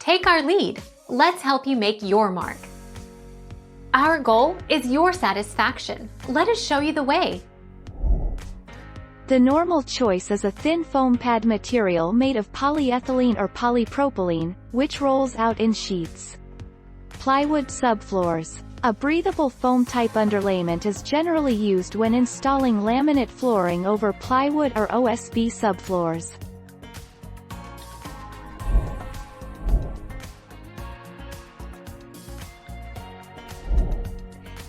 Take our lead. Let's help you make your mark. Our goal is your satisfaction. Let us show you the way. The normal choice is a thin foam pad material made of polyethylene or polypropylene, which rolls out in sheets. Plywood subfloors. A breathable foam-type underlayment is generally used when installing laminate flooring over plywood or OSB subfloors.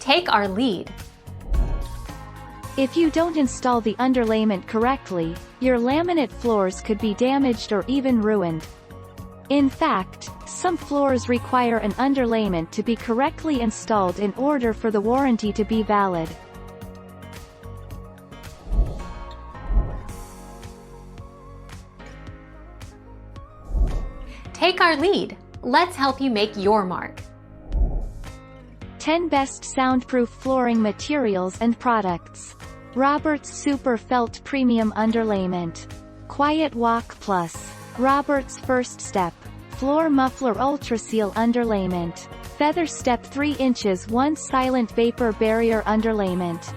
Take our lead. If you don't install the underlayment correctly, your laminate floors could be damaged or even ruined. In fact, some floors require an underlayment to be correctly installed in order for the warranty to be valid. Take our lead. Let's help you make your mark. 10 Best Soundproof Flooring Materials and Products. Roberts Super Felt Premium Underlayment. Quiet Walk Plus. Roberts First Step. Floor Muffler Ultra Seal Underlayment. Feather Step 3 inches 1 Silent Vapor Barrier Underlayment.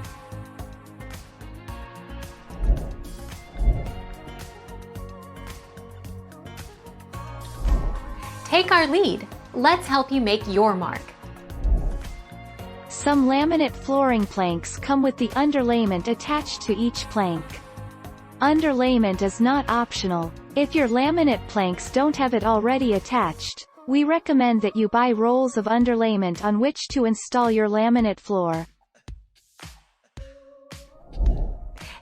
Take our lead. Let's help you make your mark. Some laminate flooring planks come with the underlayment attached to each plank. Underlayment is not optional. If your laminate planks don't have it already attached, we recommend that you buy rolls of underlayment on which to install your laminate floor.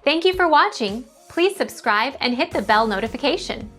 Thank you for watching. Please subscribe and hit the bell notification.